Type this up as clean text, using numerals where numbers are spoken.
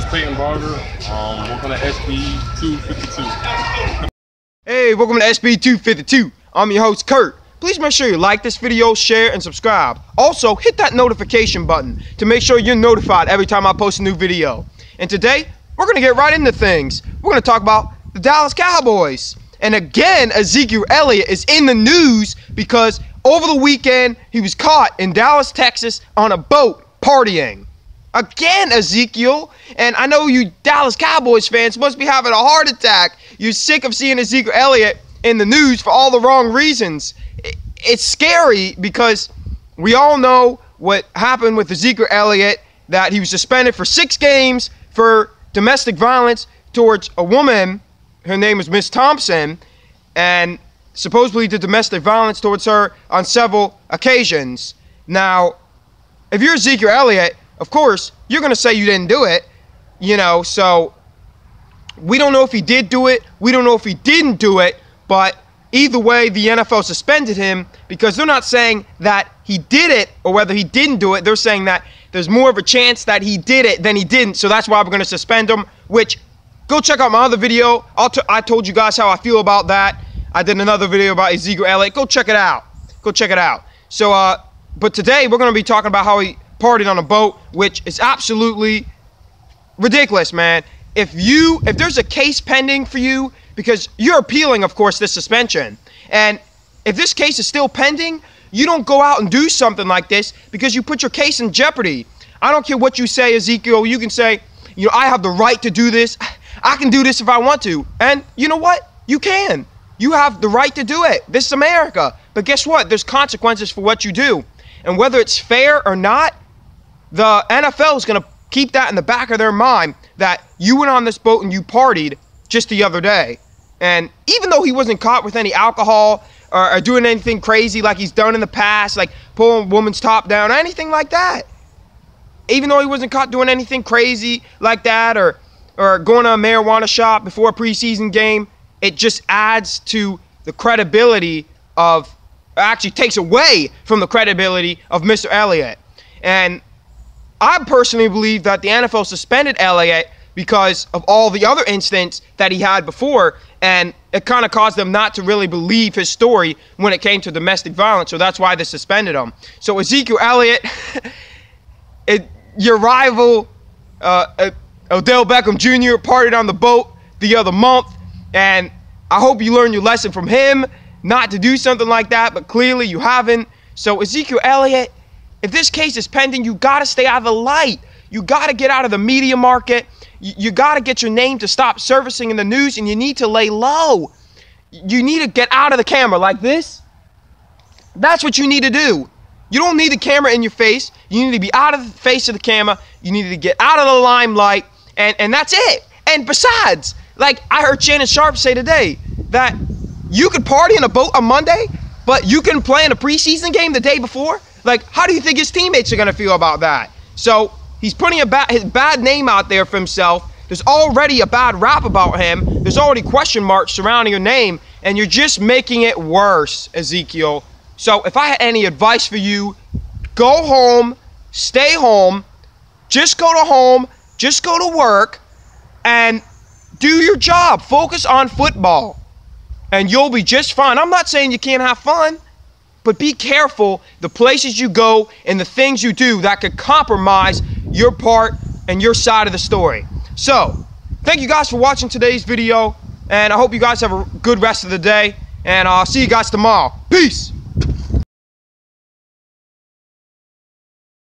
Peyton Barger. Welcome to SB252. Hey, welcome to SB252. I'm your host, Kurt. Please make sure you like this video, share, and subscribe. Also, hit that notification button to make sure you're notified every time I post a new video. And today, we're going to get right into things. We're going to talk about the Dallas Cowboys. And again, Ezekiel Elliott is in the news because over the weekend, he was caught in Dallas, Texas on a boat partying. Again, Ezekiel. And I know you Dallas Cowboys fans must be having a heart attack. You're sick of seeing Ezekiel Elliott in the news for all the wrong reasons. It's scary because we all know what happened with Ezekiel Elliott, that he was suspended for 6 games for domestic violence towards a woman. Her name was Miss Thompson, and supposedly did domestic violence towards her on several occasions. Now, if you're Ezekiel Elliott, of course, you're going to say you didn't do it, you know, so we don't know if he did do it. We don't know if he didn't do it, but either way, the NFL suspended him because they're not saying that he did it or whether he didn't do it. They're saying that there's more of a chance that he did it than he didn't, so that's why we're going to suspend him, which, go check out my other video. I told you guys how I feel about that. I did another video about Ezekiel Elliott. Go check it out. Go check it out. So, but today we're going to be talking about how he partied on a boat, which is absolutely ridiculous, man. If there's a case pending for you, because you're appealing, of course, this suspension, and if this case is still pending, you don't go out and do something like this because you put your case in jeopardy. I don't care what you say, Ezekiel. You can say, you know, I have the right to do this. I can do this if I want to. And you know what? You can. You have the right to do it. This is America. But guess what? There's consequences for what you do. And whether it's fair or not, the NFL is going to keep that in the back of their mind that you went on this boat and you partied just the other day. And even though he wasn't caught with any alcohol or doing anything crazy like he's done in the past, like pulling a woman's top down or anything like that, even though he wasn't caught doing anything crazy like that or going to a marijuana shop before a preseason game, it just adds to the credibility of, actually takes away from the credibility of Mr. Elliott. And I personally believe that the NFL suspended Elliott because of all the other incidents that he had before, and it kind of caused them not to really believe his story when it came to domestic violence, so that's why they suspended him. So Ezekiel Elliott, your rival, Odell Beckham Jr. partied on the boat the other month, and I hope you learned your lesson from him not to do something like that, but clearly you haven't. So Ezekiel Elliott, if this case is pending, you got to stay out of the light. You got to get out of the media market. You got to get your name to stop surfacing in the news, and you need to lay low. You need to get out of the camera like this. That's what you need to do. You don't need the camera in your face. You need to be out of the face of the camera. You need to get out of the limelight, and that's it. And besides, like I heard Shannon Sharp say today, that you could party in a boat on Monday, but you can play in a preseason game the day before? Like, how do you think his teammates are going to feel about that? So he's putting his bad name out there for himself. There's already a bad rap about him. There's already question marks surrounding your name, and you're just making it worse, Ezekiel. So if I had any advice for you, go home, stay home, just go to home, just go to work, and do your job. Focus on football, and you'll be just fine. I'm not saying you can't have fun, but be careful the places you go and the things you do that could compromise your part and your side of the story. So, thank you guys for watching today's video, and I hope you guys have a good rest of the day, and I'll see you guys tomorrow. Peace!